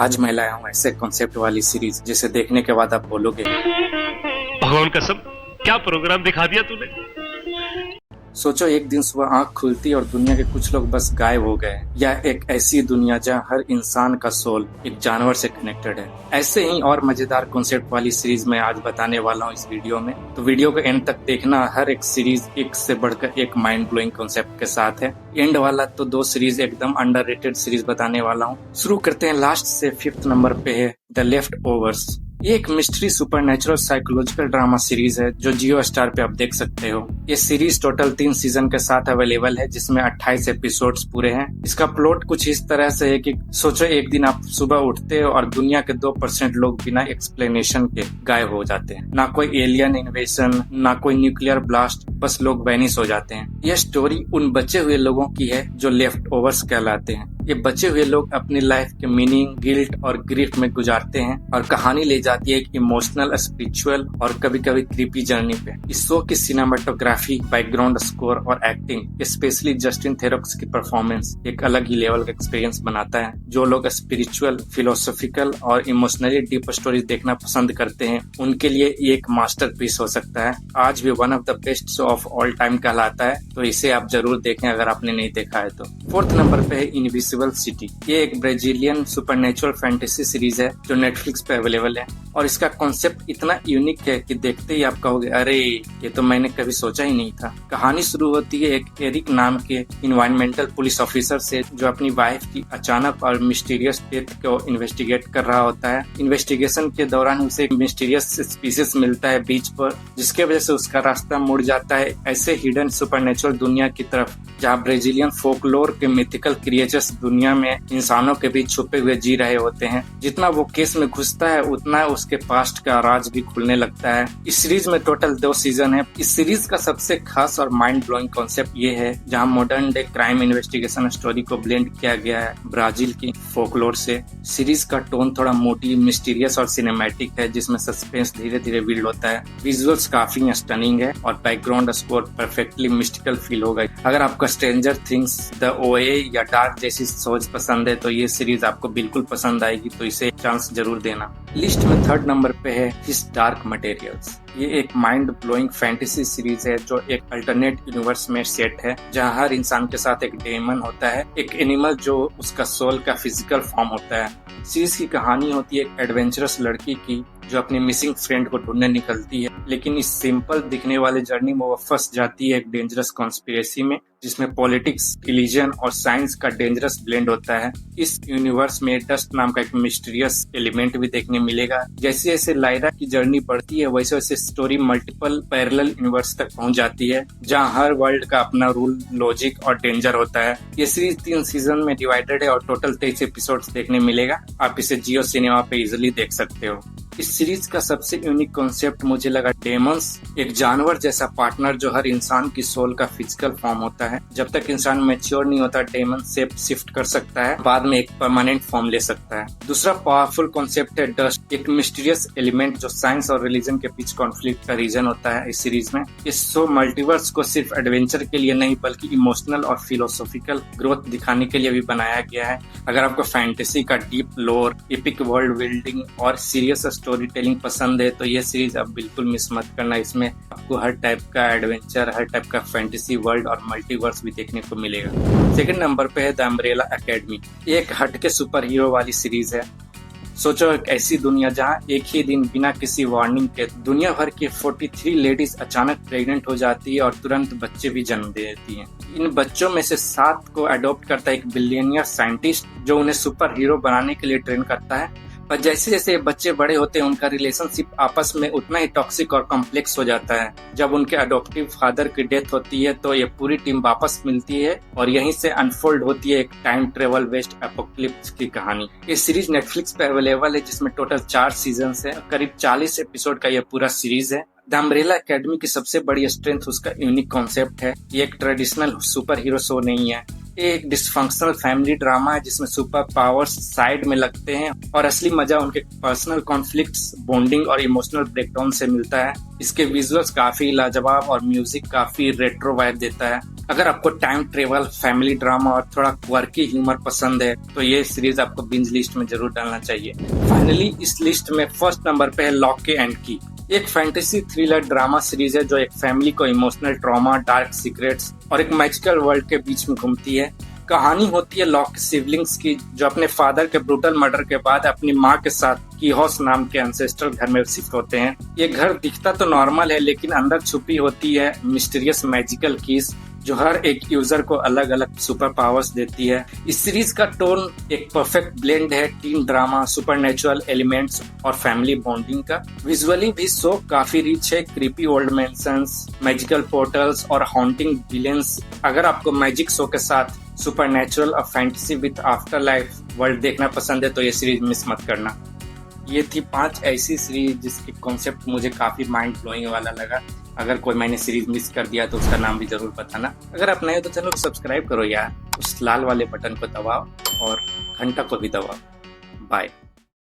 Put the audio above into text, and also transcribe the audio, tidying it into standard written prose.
आज मैं लाया हूँ ऐसे कॉन्सेप्ट वाली सीरीज जिसे देखने के बाद आप बोलोगे, भगवान कसम, क्या प्रोग्राम दिखा दिया तूने। सोचो एक दिन सुबह आंख खुलती और दुनिया के कुछ लोग बस गायब हो गए। या एक ऐसी दुनिया जहाँ हर इंसान का सोल एक जानवर से कनेक्टेड है। ऐसे ही और मजेदार कॉन्सेप्ट वाली सीरीज मैं आज बताने वाला हूँ इस वीडियो में, तो वीडियो को एंड तक देखना। हर एक सीरीज एक से बढ़कर एक माइंड ब्लोइंग कॉन्सेप्ट के साथ है। एंड वाला तो 2 सीरीज एकदम अंडररेटेड सीरीज बताने वाला हूँ। शुरू करते हैं। लास्ट से 5th नंबर पे है द लेफ्ट ओवर्स। ये एक mystery supernatural psychological drama series है जो जियो स्टार पे आप देख सकते हो। ये सीरीज टोटल 3 सीजन के साथ अवेलेबल है, जिसमें 28 एपिसोड्स पूरे हैं। इसका प्लॉट कुछ इस तरह से है कि सोचो एक दिन आप सुबह उठते हो और दुनिया के 2% लोग बिना एक्सप्लेनेशन के गायब हो जाते हैं। ना कोई एलियन इन्वेजन, ना कोई न्यूक्लियर ब्लास्ट, बस लोग वैनिश हो जाते हैं। यह स्टोरी उन बचे हुए लोगों की है जो लेफ्ट ओवर्स कहलाते हैं। ये बचे हुए लोग अपनी लाइफ के मीनिंग, गिल्ट और ग्रीफ में गुजारते हैं और कहानी ले जाती है एक इमोशनल, स्पिरिचुअल और कभी कभी क्रीपी जर्नी पे। इस शो की सिनेमाटोग्राफी, बैकग्राउंड स्कोर और एक्टिंग, स्पेशली जस्टिन थेरोक्स की परफॉर्मेंस एक अलग ही लेवल का एक्सपीरियंस बनाता है। जो लोग स्पिरिचुअल, फिलोसॉफिकल और इमोशनली डीप स्टोरीज देखना पसंद करते हैं, उनके लिए ये एक मास्टरपीस हो सकता है। आज भी one of the best show off all time कहलाता है, तो इसे आप जरूर देखें अगर आपने नहीं देखा है तो। 4th नंबर पे है इनविजिबल सिटी। ये एक ब्राजीलियन सुपरनेचुरल फैंटेसी सीरीज है जो नेटफ्लिक्स पे अवेलेबल है और इसका कॉन्सेप्ट इतना यूनिक है कि देखते ही आप कहोगे, अरे ये तो मैंने कभी सोचा ही नहीं था। कहानी शुरू होती है एक एरिक नाम के इन्वायरमेंटल पुलिस ऑफिसर से, जो अपनी वाइफ की अचानक और मिस्टीरियस डेथ को इन्वेस्टिगेट कर रहा होता है। इन्वेस्टिगेशन के दौरान उसे एक मिस्टीरियस स्पीसीज मिलता है बीच पर, जिसके वजह से उसका रास्ता मुड़ जाता है ऐसे हिडन सुपरनेचुरल दुनिया की तरफ जहाँ ब्राजीलियन फोकलोर के मिथिकल क्रिएचर्स दुनिया में इंसानों के बीच छुपे हुए जी रहे होते हैं। जितना वो केस में घुसता है उतना उसके पास्ट का राज भी खुलने लगता है। इस सीरीज में टोटल 2 सीजन है। इस सीरीज का सबसे खास और माइंड ब्लोइंग कॉन्सेप्ट ये है जहाँ modern day crime investigation story को ब्लेंड किया गया है ब्राजील की फोकलोर से। सीरीज का टोन थोड़ा मोटी, मिस्टीरियस और सिनेमैटिक है, जिसमें सस्पेंस धीरे धीरे बिल्ड होता है। विजुअल्स काफी स्टनिंग है और background score perfectly mystical feel होगा। अगर आपको स्ट्रेंजर थिंग्स, द ओए या डार्क जैसी सोच पसंद है तो ये सीरीज आपको बिल्कुल पसंद आएगी, तो इसे चांस जरूर देना। लिस्ट में 3rd नंबर पे है हिज डार्क मटेरियल्स। ये एक माइंड ब्लोइंग फैंटेसी सीरीज है जो एक अल्टरनेट यूनिवर्स में सेट है, जहाँ हर इंसान के साथ एक डेमन होता है, एक एनिमल जो उसका सोल का फिजिकल फॉर्म होता है। सीरीज की कहानी होती है एक एडवेंचरस लड़की की जो अपनी मिसिंग फ्रेंड को ढूंढने निकलती है, लेकिन इस सिंपल दिखने वाले जर्नी में वो फंस जाती है एक डेंजरस कॉन्स्पिरेसी में, जिसमें पॉलिटिक्स, रिलीजन और साइंस का डेंजरस ब्लेंड होता है। इस यूनिवर्स में डस्ट नाम का एक मिस्टीरियस एलिमेंट भी देखने मिलेगा। जैसे जैसे लायरा की जर्नी बढ़ती है वैसे वैसे स्टोरी मल्टीपल पैरेलल यूनिवर्स तक पहुंच जाती है, जहां हर वर्ल्ड का अपना रूल, लॉजिक और डेंजर होता है। ये सीरीज 3 सीजन में डिवाइडेड है और टोटल 23 एपिसोड्स देखने मिलेगा। आप इसे जियो सिनेमा पे इजिली देख सकते हो। इस सीरीज का सबसे यूनिक कॉन्सेप्ट मुझे लगा डेमंस, एक जानवर जैसा पार्टनर जो हर इंसान की सोल का फिजिकल फॉर्म होता है। जब तक इंसान मैच्योर नहीं होता, डेमन शेप शिफ्ट कर सकता है, बाद में एक परमानेंट फॉर्म ले सकता है। दूसरा पावरफुल कॉन्सेप्ट है डस्ट, एक मिस्टीरियस एलिमेंट जो साइंस और रिलीजन के बीच कॉन्फ्लिक्ट का रीजन होता है। इस सीरीज में इस शो मल्टीवर्स को सिर्फ एडवेंचर के लिए नहीं बल्कि इमोशनल और फिलोसॉफिकल ग्रोथ दिखाने के लिए भी बनाया गया है। अगर आपको फैंटेसी का डीप लोर, एपिक वर्ल्ड बिल्डिंग और सीरियस स्टोरी टेलिंग पसंद है तो ये सीरीज आप बिल्कुल मिस मत करना। इसमें आपको हर टाइप का एडवेंचर, हर टाइप का फैंटेसी वर्ल्ड और मल्टीवर्स भी देखने को मिलेगा। 2nd नंबर पे है द अम्ब्रेला एकेडमी। एक हटके सुपर हीरो वाली सीरीज है। सोचो एक ऐसी दुनिया जहाँ एक ही दिन बिना किसी वार्निंग के दुनिया भर की 43 लेडीज अचानक प्रेग्नेंट हो जाती है और तुरंत बच्चे भी जन्म दे देती हैं। इन बच्चों में से 7 को अडॉप्ट करता है एक बिलियनियर साइंटिस्ट जो उन्हें सुपर हीरो बनाने के लिए ट्रेन करता है। पर जैसे जैसे बच्चे बड़े होते हैं उनका रिलेशनशिप आपस में उतना ही टॉक्सिक और कॉम्प्लेक्स हो जाता है। जब उनके अडॉप्टिव फादर की डेथ होती है तो ये पूरी टीम वापस मिलती है और यहीं से अनफोल्ड होती है एक टाइम ट्रेवल वेस्ट एपोक्लिप्स की कहानी। ये सीरीज नेटफ्लिक्स पे अवेलेबल है, जिसमें टोटल 4 सीजन है, करीब 40 एपिसोड का यह पूरा सीरीज है। द अम्ब्रेला एकेडमी की सबसे बड़ी स्ट्रेंथ उसका यूनिक कॉन्सेप्ट है। ये एक ट्रेडिशनल सुपर हीरो शो नहीं है, एक डिस्फंक्शनल फैमिली ड्रामा है जिसमें सुपर पावर्स साइड में लगते हैं और असली मजा उनके पर्सनल कॉन्फ्लिक्ट्स, बॉन्डिंग और इमोशनल ब्रेकडाउन से मिलता है। इसके विजुअल्स काफी लाजवाब और म्यूजिक काफी रेट्रो वाइब देता है। अगर आपको टाइम ट्रेवल, फैमिली ड्रामा और थोड़ा क्वर्की ह्यूमर पसंद है तो ये सीरीज आपको बिंज लिस्ट में जरूर डालना चाहिए। फाइनली इस लिस्ट में फर्स्ट नंबर पे है लॉक एंड की। एक फैंटेसी थ्रिलर ड्रामा सीरीज है जो एक फैमिली को इमोशनल ट्रॉमा, डार्क सीक्रेट्स और एक मैजिकल वर्ल्ड के बीच में घूमती है। कहानी होती है लॉक सिबलिंग्स की जो अपने फादर के ब्रूटल मर्डर के बाद अपनी माँ के साथ कीहोस नाम के एंसेस्ट्रल घर में शिफ्ट होते हैं। ये घर दिखता तो नॉर्मल है लेकिन अंदर छुपी होती है मिस्टीरियस मैजिकल कीज जो हर एक यूजर को अलग अलग सुपर पावर्स देती है। इस सीरीज का टोन एक परफेक्ट ब्लेंड है टीन ड्रामा, सुपरनेचुरल एलिमेंट्स और फैमिली बॉन्डिंग का। विजुअली भी शो काफी रिच है, creepy old mansions, magical portals और हॉन्टिंग विलेंस। अगर आपको मैजिक शो के साथ सुपरनेचुरल और fantasy with after life world देखना पसंद है तो ये सीरीज मिस मत करना। ये थी 5 ऐसी सीरीज जिसके कॉन्सेप्ट मुझे काफी माइंड ब्लोइंग वाला लगा। अगर कोई मैंने सीरीज मिस कर दिया तो उसका नाम भी जरूर बताना। अगर आप नए हो तो चैनल को सब्सक्राइब करो यार, उस लाल वाले बटन को दबाओ और घंटा को भी दबाओ। बाय।